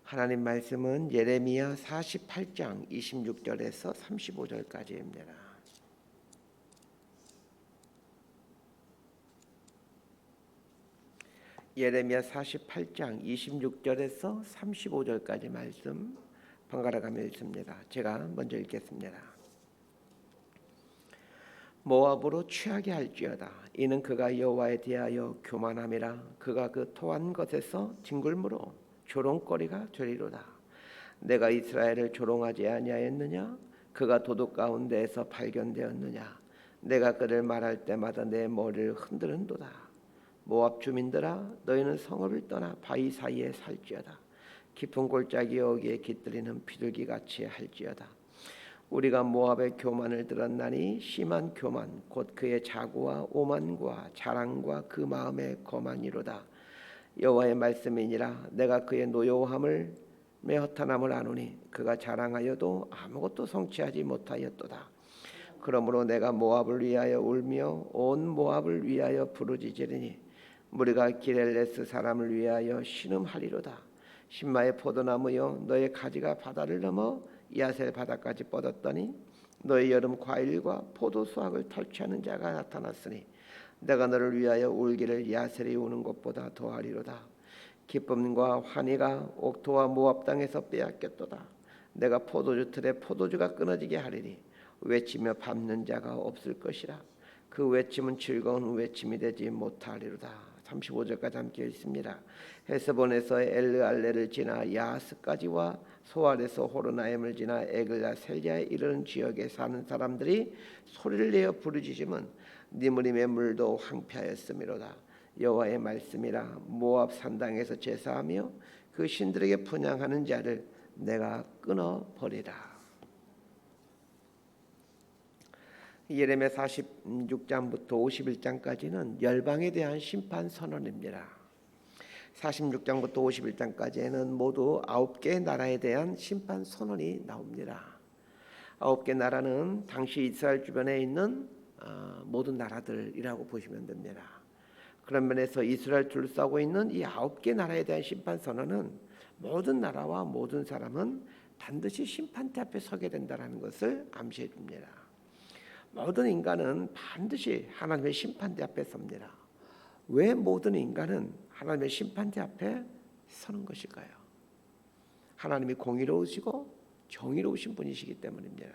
하나님 말씀은 예레미야 48장 26절에서 35절까지입니다. 예레미야 48장 26절에서 35절까지 말씀 번갈아 가며 읽습니다. 제가 먼저 읽겠습니다. 모압으로 취하게 할지어다. 이는 그가 여호와에 대하여 교만함이라. 그가 그 토한 것에서 징글므로 조롱거리가 되리로다. 내가 이스라엘을 조롱하지 아니하였느냐? 그가 도둑 가운데에서 발견되었느냐? 내가 그를 말할 때마다 내 머리를 흔드는도다. 모압 주민들아, 너희는 성읍을 떠나 바위 사이에 살지어다. 깊은 골짜기 여기에 깃들이는 비둘기같이 할지어다. 우리가 모압의 교만을 들었나니 심한 교만 곧 그의 자고와 오만과 자랑과 그 마음의 거만이로다. 여호와의 말씀이니라. 내가 그의 노여함을 허탄함을 아노니 그가 자랑하여도 아무것도 성취하지 못하였도다. 그러므로 내가 모압을 위하여 울며 온 모압을 위하여 부르짖으리니 무리가 기렐레스 사람을 위하여 신음하리로다. 신마의 포도나무여, 너의 가지가 바다를 넘어 야셀 바다까지 뻗었더니 너의 여름 과일과 포도 수확을 탈취하는 자가 나타났으니 내가 너를 위하여 울기를 야셀이 우는 것보다 더하리로다. 기쁨과 환희가 옥토와 모압 땅에서 빼앗겼도다. 내가 포도주 틀에 포도주가 끊어지게 하리니 외치며 밟는 자가 없을 것이라. 그 외침은 즐거운 외침이 되지 못하리로다. 35절까지 함께 읽습니다. 헤스본에서 엘르알레를 지나 야하스까지와 소알에서 호르나임을 지나 에글라 셀자에 이르는 지역에 사는 사람들이 소리를 내어 부르짖음은 니므림의 물도 황폐하였음이로다. 여호와의 말씀이라. 모압 산당에서 제사하며 그 신들에게 분향하는 자를 내가 끊어버리라. 예레미야 46장부터 51장까지는 열방에 대한 심판 선언입니다. 46장부터 51장까지에는 모두 9개 나라에 대한 심판 선언이 나옵니다. 9개 나라는 당시 이스라엘 주변에 있는 모든 나라들이라고 보시면 됩니다. 그런 면에서 이스라엘 둘러싸고 있는 이 9개 나라에 대한 심판 선언은 모든 나라와 모든 사람은 반드시 심판대 앞에 서게 된다는 것을 암시해 줍니다. 모든 인간은 반드시 하나님의 심판대 앞에 섭니다. 왜 모든 인간은 하나님의 심판대 앞에 서는 것일까요? 하나님이 공의로우시고 정의로우신 분이시기 때문입니다.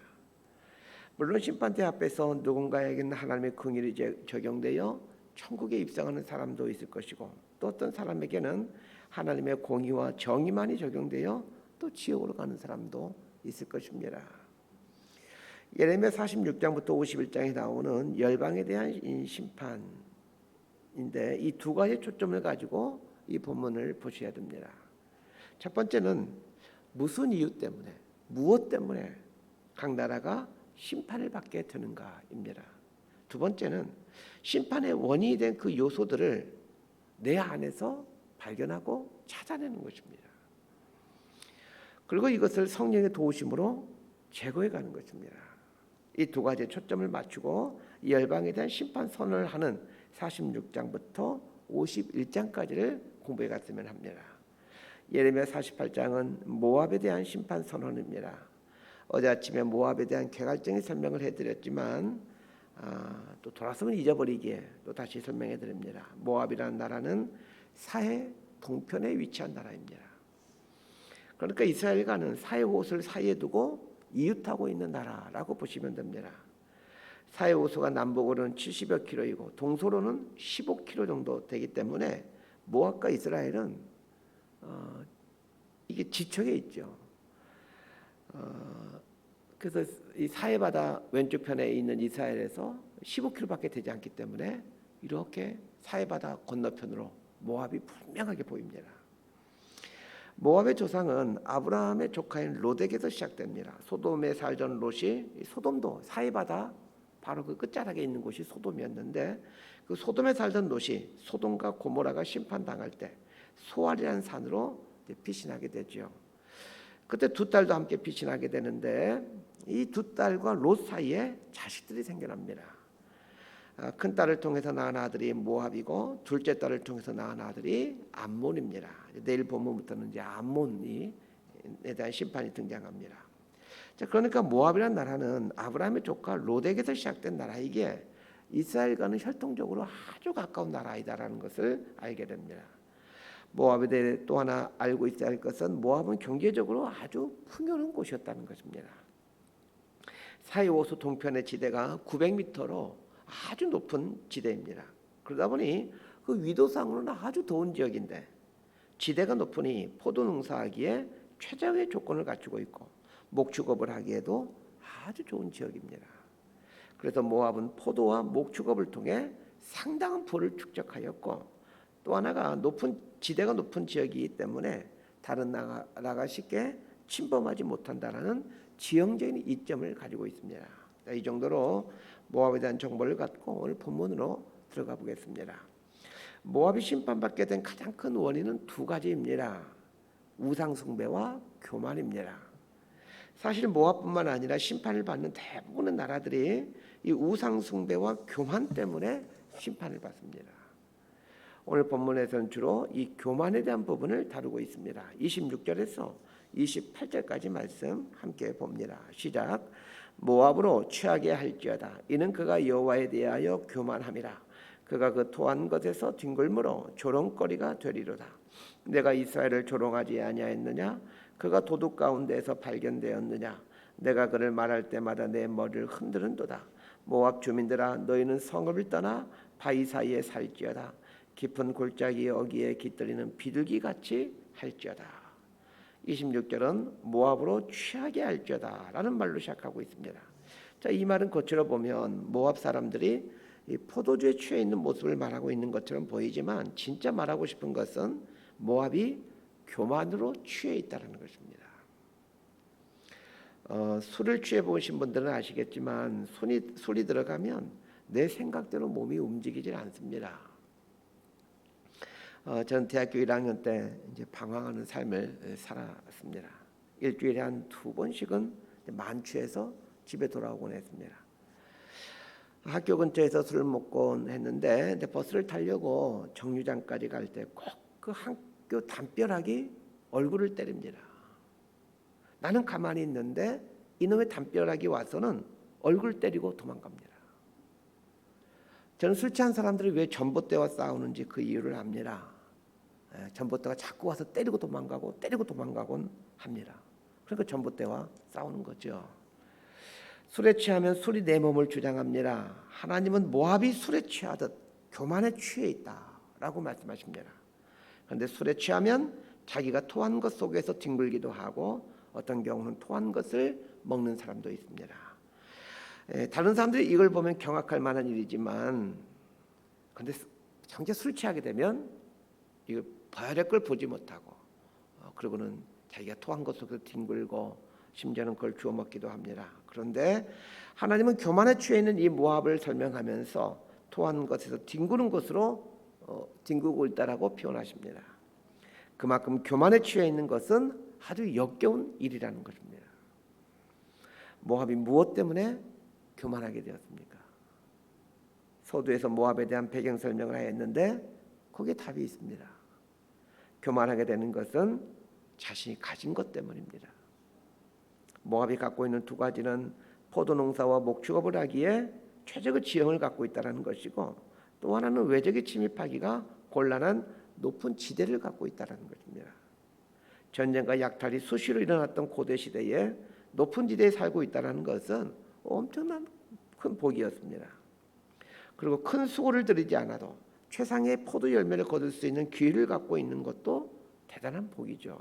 물론 심판대 앞에서 누군가에게는 하나님의 긍휼이 적용되어 천국에 입성하는 사람도 있을 것이고 또 어떤 사람에게는 하나님의 공의와 정의만이 적용되어 또 지옥으로 가는 사람도 있을 것입니다. 예레미야 46장부터 51장에 나오는 열방에 대한 심판인데 이 두 가지 초점을 가지고 이 본문을 보셔야 됩니다. 첫 번째는 무슨 이유 때문에 무엇 때문에 각 나라가 심판을 받게 되는가입니다. 두 번째는 심판의 원인이 된 그 요소들을 내 안에서 발견하고 찾아내는 것입니다. 그리고 이것을 성령의 도우심으로 제거해 가는 것입니다. 이 두 가지에 초점을 맞추고 열방에 대한 심판 선언을 하는 46장부터 51장까지를 공부해 갔으면 합니다. 예레미야 48장은 모압에 대한 심판 선언입니다. 어제 아침에 모압에 대한 개괄적인 설명을 해드렸지만 또 돌아서면 잊어버리기에 또 다시 설명해 드립니다. 모압이라는 나라는 사해 동편에 위치한 나라입니다. 그러니까 이스라엘과는 사해호수를 사이에 두고 이웃하고 있는 나라라고 보시면 됩니다. 사해호수가 남북으로는 70여 킬로이고 동서로는 15킬로 정도 되기 때문에 모압과 이스라엘은 이게 지척에 있죠. 그래서 이 사해바다 왼쪽 편에 있는 이스라엘에서 15킬로밖에 되지 않기 때문에 이렇게 사해바다 건너편으로 모압이 분명하게 보입니다. 모압의 조상은 아브라함의 조카인 롯에게서 시작됩니다. 소돔에 살던 롯이 소돔도 사해바다 바로 그 끝자락에 있는 곳이 소돔이었는데 그 소돔에 살던 롯이 소돔과 고모라가 심판당할 때 소알이라는 산으로 피신하게 되죠. 그때 두 딸도 함께 피신하게 되는데 이 두 딸과 롯 사이에 자식들이 생겨납니다. 큰 딸을 통해서 낳은 아들이 모압이고 둘째 딸을 통해서 낳은 아들이 암몬입니다. 내일 본문부터는 이제 암몬에 대한 심판이 등장합니다. 자, 그러니까 모압이라는 나라는 아브라함의 조카 롯에게서 시작된 나라이기에 이스라엘과는 혈통적으로 아주 가까운 나라이다라는 것을 알게 됩니다. 모압에 대해 또 하나 알고 있어야 할 것은 모압은 경제적으로 아주 풍요로운 곳이었다는 것입니다. 사이호수 동편의 지대가 900m로 아주 높은 지대입니다. 그러다 보니 그 위도상으로는 아주 더운 지역인데 지대가 높으니 포도 농사하기에 최적의 조건을 갖추고 있고 목축업을 하기에도 아주 좋은 지역입니다. 그래서 모압은 포도와 목축업을 통해 상당한 부를 축적하였고 또 하나가 지대가 높은 지역이기 때문에 다른 나라가 쉽게 침범하지 못한다라는 지형적인 이점을 가지고 있습니다. 이 정도로 모압에 대한 정보를 갖고 오늘 본문으로 들어가 보겠습니다. 모압이 심판받게 된 가장 큰 원인은 두 가지입니다. 우상 숭배와 교만입니다. 사실 모압뿐만 아니라 심판을 받는 대부분의 나라들이 이 우상 숭배와 교만 때문에 심판을 받습니다. 오늘 본문에서는 주로 이 교만에 대한 부분을 다루고 있습니다. 26절에서 28절까지 말씀 함께 봅니다. 시작. 모압으로 취하게 할지어다. 이는 그가 여호와에 대하여 교만함이라. 그가 그 토한 것에서 뒹굴므로 조롱거리가 되리로다. 내가 이스라엘을 조롱하지 아니하였느냐? 그가 도둑 가운데에서 발견되었느냐? 내가 그를 말할 때마다 내 머리를 흔드는도다. 모압 주민들아, 너희는 성읍을 떠나 바위 사이에 살지어다. 깊은 골짜기 어귀에 깃들이는 비둘기같이 할지어다. 26절은 모압으로 취하게 할지어다 라는 말로 시작하고 있습니다. 자, 이 말은 겉으로 보면 모압 사람들이 이 포도주에 취해 있는 모습을 말하고 있는 것처럼 보이지만 진짜 말하고 싶은 것은 모압이 교만으로 취해 있다는 것입니다. 술을 취해 보신 분들은 아시겠지만 술이 들어가면 내 생각대로 몸이 움직이질 않습니다. 저는 대학교 1학년 때 이제 방황하는 삶을 살았습니다. 일주일에 한 2번씩은 만취해서 집에 돌아오곤 했습니다. 학교 근처에서 술을 먹곤 했는데 버스를 타려고 정류장까지 갈 때 꼭 그 학교 담벼락이 얼굴을 때립니다. 나는 가만히 있는데 이놈의 담벼락이 와서는 얼굴 때리고 도망갑니다. 저는 술 취한 사람들이 왜 전봇대와 싸우는지 그 이유를 압니다. 전봇대가 자꾸 와서 때리고 도망가곤 합니다. 그러니까 전봇대와 싸우는 거죠. 술에 취하면 술이 내 몸을 주장합니다. 하나님은 모압이 술에 취하듯 교만에 취해 있다라고 말씀하십니다. 그런데 술에 취하면 자기가 토한 것 속에서 뒹굴기도 하고 어떤 경우는 토한 것을 먹는 사람도 있습니다. 다른 사람들이 이걸 보면 경악할 만한 일이지만 근데 정작 술 취하게 되면 이거 봐야 될 걸 보지 못하고 그러고는 자기가 토한 것 속에서 뒹굴고 심지어는 그걸 주워 먹기도 합니다. 그런데 하나님은 교만에 취해 있는 이 모압을 설명하면서 토한 것에서 뒹구는 것으로 뒹구고 있다라고 표현하십니다. 그만큼 교만에 취해 있는 것은 아주 역겨운 일이라는 것입니다. 모압이 무엇 때문에 교만하게 되었습니까? 서두에서 모압에 대한 배경 설명을 했는데 거기에 답이 있습니다. 교만하게 되는 것은 자신이 가진 것 때문입니다. 모압이 갖고 있는 두 가지는 포도 농사와 목축업을 하기에 최적의 지형을 갖고 있다는 것이고 또 하나는 외적이 침입하기가 곤란한 높은 지대를 갖고 있다는 것입니다. 전쟁과 약탈이 수시로 일어났던 고대 시대에 높은 지대에 살고 있다는 것은 엄청난 큰 복이었습니다. 그리고 큰 수고를 들이지 않아도 최상의 포도 열매를 거둘 수 있는 기회를 갖고 있는 것도 대단한 복이죠.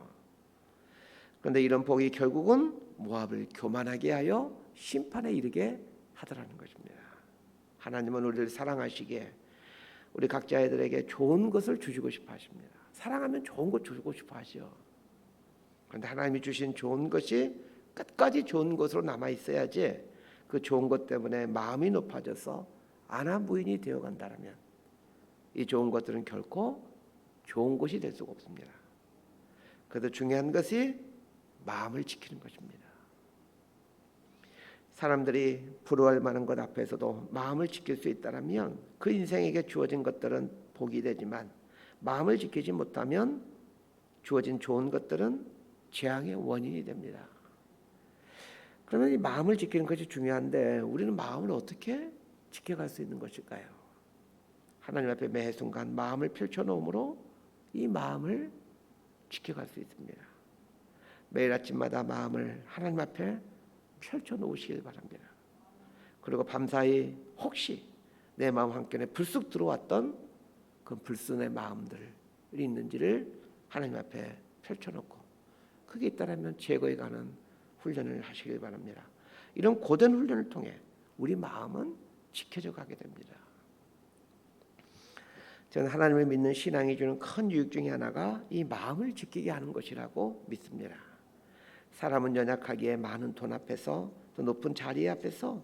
그런데 이런 복이 결국은 모압을 교만하게 하여 심판에 이르게 하더라는 것입니다. 하나님은 우리를 사랑하시기에 우리 각자들에게 좋은 것을 주시고 싶어 하십니다. 사랑하면 좋은 것 주고 싶어 하시오. 그런데 하나님이 주신 좋은 것이 끝까지 좋은 것으로 남아 있어야지 그 좋은 것 때문에 마음이 높아져서 안하무인이 되어간다면 이 좋은 것들은 결코 좋은 것이 될 수가 없습니다. 그래도 중요한 것이 마음을 지키는 것입니다. 사람들이 부러워할 만한 것 앞에서도 마음을 지킬 수 있다면 그 인생에게 주어진 것들은 복이 되지만 마음을 지키지 못하면 주어진 좋은 것들은 재앙의 원인이 됩니다. 그러면 이 마음을 지키는 것이 중요한데 우리는 마음을 어떻게 지켜갈 수 있는 것일까요? 하나님 앞에 매 순간 마음을 펼쳐놓음으로 이 마음을 지켜갈 수 있습니다. 매일 아침마다 마음을 하나님 앞에 펼쳐놓으시길 바랍니다. 그리고 밤사이 혹시 내 마음 한켠에 불쑥 들어왔던 그 불순의 마음들이 있는지를 하나님 앞에 펼쳐놓고 그게 있다면 제거해가는 훈련을 하시길 바랍니다. 이런 고된 훈련을 통해 우리 마음은 지켜져 가게 됩니다. 저는 하나님을 믿는 신앙이 주는 큰 유익 중에 하나가 이 마음을 지키게 하는 것이라고 믿습니다. 사람은 연약하기에 많은 돈 앞에서 또 높은 자리 앞에서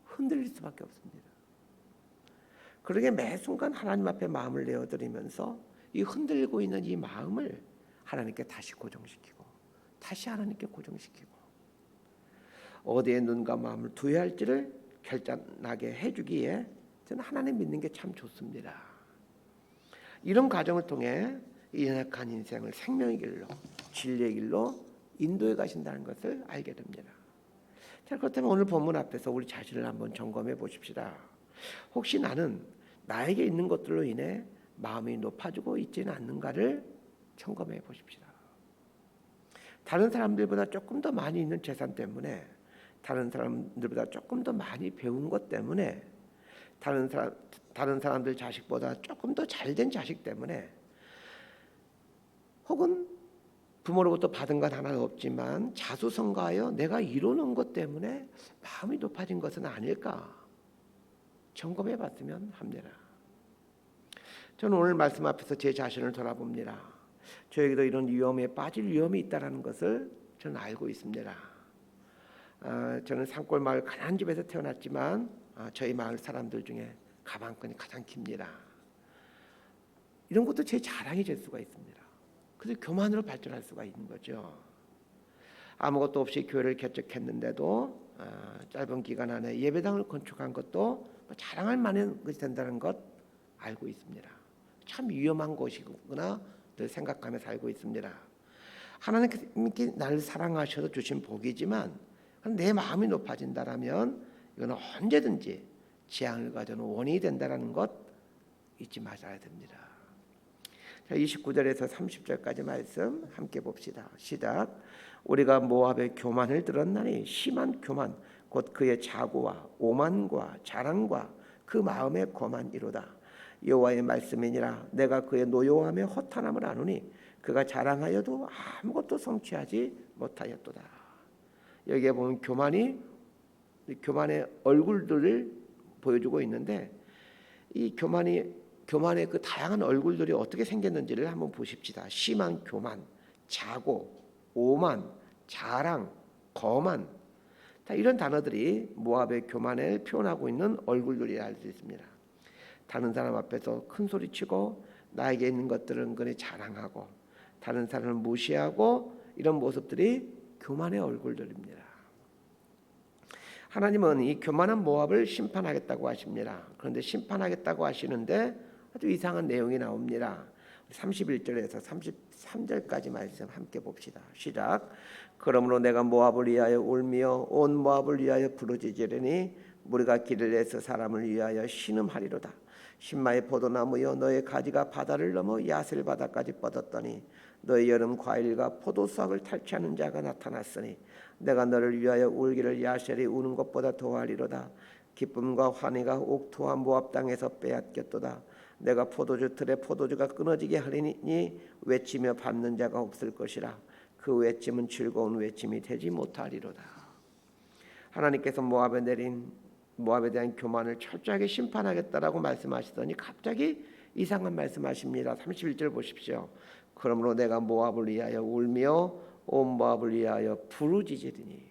흔들릴 수밖에 없습니다. 그러게 매 순간 하나님 앞에 마음을 내어드리면서 이 흔들리고 있는 이 마음을 하나님께 다시 고정시키고 다시 하나님께 고정시키고 어디에 눈과 마음을 두어야 할지를 결단하게 해주기에 저는 하나님 믿는 게 참 좋습니다. 이런 과정을 통해 이 연약한 인생을 생명의 길로 진리의 길로 인도해 가신다는 것을 알게 됩니다. 자, 그렇다면 오늘 본문 앞에서 우리 자신을 한번 점검해 보십시다. 혹시 나는 나에게 있는 것들로 인해 마음이 높아지고 있지는 않는가를 점검해 보십시다. 다른 사람들보다 조금 더 많이 있는 재산 때문에 다른 사람들보다 조금 더 많이 배운 것 때문에 다른 사람들 자식보다 조금 더 잘된 자식 때문에 혹은 부모로부터 받은 것 하나 없지만 자수성가하여 내가 이루는 것 때문에 마음이 높아진 것은 아닐까 점검해 봤으면 합니다. 저는 오늘 말씀 앞에서 제 자신을 돌아봅니다. 저에게도 이런 위험에 빠질 위험이 있다는 것을 저는 알고 있습니다. 저는 산골 마을 가난한 집에서 태어났지만 저희 마을 사람들 중에 가방끈이 가장 깁니다. 이런 것도 제 자랑이 될 수가 있습니다. 그래서 교만으로 발전할 수가 있는 거죠. 아무것도 없이 교회를 개척했는데도 짧은 기간 안에 예배당을 건축한 것도 자랑할 만한 것이 된다는 것 알고 있습니다. 참 위험한 것이구나 늘 생각하며 살고 있습니다. 하나님께 나를 사랑하셔서 주신 복이지만 내 마음이 높아진다면 이건 언제든지 재앙을 가져오는 원인이 된다는 것 잊지 마셔야 됩니다. 29절에서 30절까지 말씀 함께 봅시다. 시작. 우리가 모압의 교만을 들었나니 심한 교만 곧 그의 자고와 오만과 자랑과 그 마음의 거만이로다. 여호와의 말씀이니라. 내가 그의 노여움에 허탄함을 아노니 그가 자랑하여도 아무것도 성취하지 못하였도다. 여기에 보면 교만의 얼굴들을 보여주고 있는데 이 교만의 그 다양한 얼굴들이 어떻게 생겼는지를 한번 보십시다. 심한 교만, 자고, 오만, 자랑, 거만, 다 이런 단어들이 모압의 교만을 표현하고 있는 얼굴들이라 할 수 있습니다. 다른 사람 앞에서 큰 소리치고 나에게 있는 것들을 은근히 자랑하고 다른 사람을 무시하고 이런 모습들이 교만의 얼굴들입니다. 하나님은 이 교만한 모압을 심판하겠다고 하십니다. 그런데 심판하겠다고 하시는데 아주 이상한 내용이 나옵니다. 31절에서 33절까지 말씀 함께 봅시다. 시작. 그러므로 내가 모압을 위하여 울며 온 모압을 위하여 부르짖으리니 무리가 길을 내서 사람을 위하여 신음하리로다. 신마의 포도나무여 너의 가지가 바다를 넘어 야셀 바다까지 뻗었더니 너의 여름 과일과 포도수확을 탈취하는 자가 나타났으니 내가 너를 위하여 울기를 야셀이 우는 것보다 더하리로다. 기쁨과 환희가 옥토와 모압 땅에서 빼앗겼도다. 내가 포도주 틀에 포도주가 끊어지게 하리니 외치며 밟는 자가 없을 것이라. 그 외침은 즐거운 외침이 되지 못하리로다. 하나님께서 모압에 대한 교만을 철저하게 심판하겠다라고 말씀하시더니 갑자기 이상한 말씀하십니다. 31절 보십시오. 그러므로 내가 모압을 위하여 울며 온 모압을 위하여 부르짖으리니.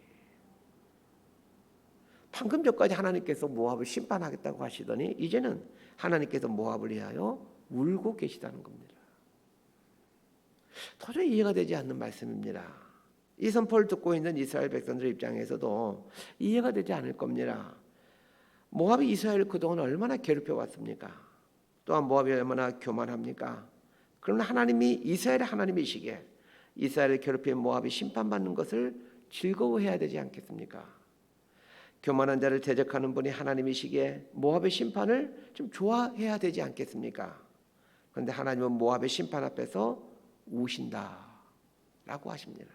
방금 전까지 하나님께서 모압을 심판하겠다고 하시더니 이제는 하나님께서 모압을 위하여 울고 계시다는 겁니다. 도저히 이해가 되지 않는 말씀입니다. 이 선포를 듣고 있는 이스라엘 백성들 입장에서도 이해가 되지 않을 겁니다. 모압이 이스라엘을 그동안 얼마나 괴롭혀 왔습니까? 또한 모압이 얼마나 교만합니까? 그러나 하나님이 이스라엘의 하나님이시기에 이스라엘을 괴롭힌 모압이 심판받는 것을 즐거워해야 되지 않겠습니까? 교만한 자를 대적하는 분이 하나님이시기에 모압의 심판을 좀 좋아해야 되지 않겠습니까? 그런데 하나님은 모압의 심판 앞에서 우신다라고 하십니다.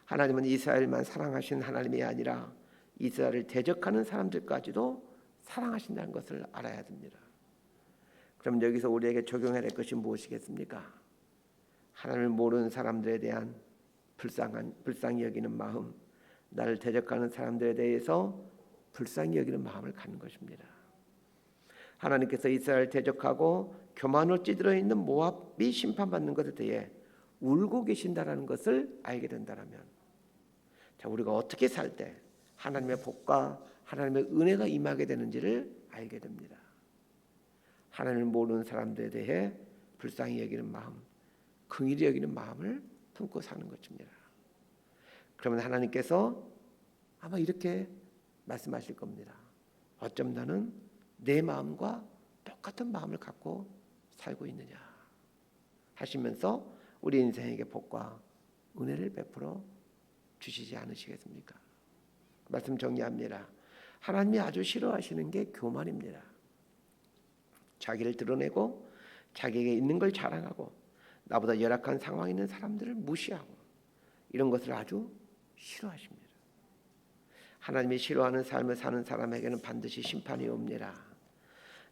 하나님은 이스라엘만 사랑하신 하나님이 아니라 이스라엘을 대적하는 사람들까지도 사랑하신다는 것을 알아야 됩니다. 그럼 여기서 우리에게 적용해야 될 것이 무엇이겠습니까? 하나님을 모르는 사람들에 대한 불쌍히 여기는 마음, 나를 대적하는 사람들에 대해서 불쌍히 여기는 마음을 갖는 것입니다. 하나님께서 이스라엘을 대적하고 교만으로 찌들어 있는 모압이 심판받는 것에 대해 울고 계신다라는 것을 알게 된다면, 자, 우리가 어떻게 살 때 하나님의 복과 하나님의 은혜가 임하게 되는지를 알게 됩니다. 하나님을 모르는 사람들에 대해 불쌍히 여기는 마음, 긍휼히 여기는 마음을 품고 사는 것입니다. 그러면 하나님께서 아마 이렇게 말씀하실 겁니다. 어쩜 나는 내 마음과 똑같은 마음을 갖고 살고 있느냐 하시면서 우리 인생에게 복과 은혜를 베풀어 주시지 않으시겠습니까? 말씀 정리합니다. 하나님이 아주 싫어하시는 게 교만입니다. 자기를 드러내고 자기에게 있는 걸 자랑하고 나보다 열악한 상황에 있는 사람들을 무시하고 이런 것을 아주 싫어하십니다. 하나님이 싫어하는 삶을 사는 사람에게는 반드시 심판이 옵니다.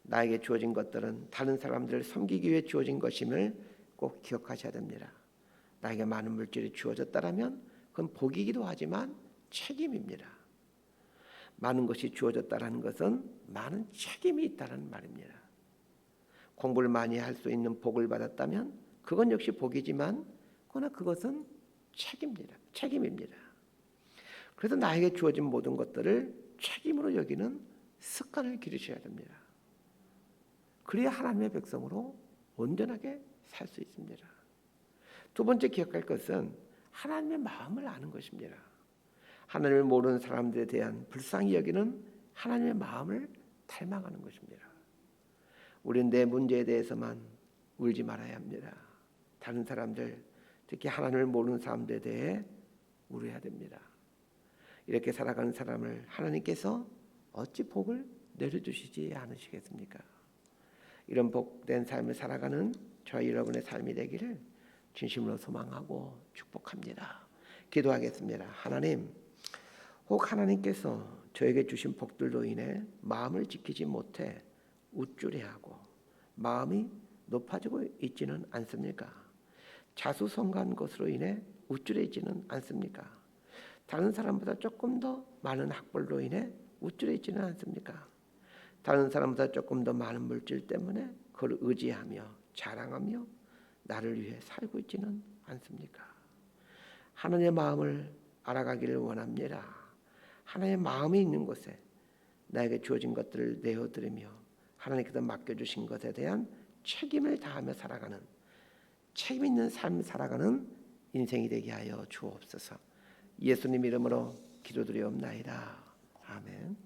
나에게 주어진 것들은 다른 사람들을 섬기기 위해 주어진 것임을 꼭 기억하셔야 됩니다. 나에게 많은 물질이 주어졌다면 그건 복이기도 하지만 책임입니다. 많은 것이 주어졌다는 것은 많은 책임이 있다는 말입니다. 공부를 많이 할 수 있는 복을 받았다면 그건 역시 복이지만 그러나 그것은 책임입니다. 그래서 나에게 주어진 모든 것들을 책임으로 여기는 습관을 기르셔야 됩니다. 그래야 하나님의 백성으로 온전하게 살 수 있습니다. 두 번째 기억할 것은 하나님의 마음을 아는 것입니다. 하나님을 모르는 사람들에 대한 불쌍히 여기는 하나님의 마음을 닮아가는 것입니다. 우리는 내 문제에 대해서만 울지 말아야 합니다. 다른 사람들, 특히 하나님을 모르는 사람들에 대해 울어야 됩니다. 이렇게 살아가는 사람을 하나님께서 어찌 복을 내려주시지 않으시겠습니까? 이런 복된 삶을 살아가는 저와 여러분의 삶이 되기를 진심으로 소망하고 축복합니다. 기도하겠습니다. 하나님, 혹 하나님께서 저에게 주신 복들로 인해 마음을 지키지 못해 우쭐해하고 마음이 높아지고 있지는 않습니까? 자수성가한 것으로 인해 우쭐해지는 않습니까? 다른 사람보다 조금 더 많은 학벌로 인해 우쭐해지는 않습니까? 다른 사람보다 조금 더 많은 물질 때문에 그걸 의지하며 자랑하며 나를 위해 살고 있지는 않습니까? 하나님의 마음을 알아가기를 원합니다. 하나님의 마음이 있는 곳에 나에게 주어진 것들을 내어드리며 하나님께서 맡겨주신 것에 대한 책임을 다하며 살아가는, 책임 있는 삶을 살아가는 인생이 되게 하여 주옵소서. 예수님 이름으로 기도드리옵나이다. 아멘.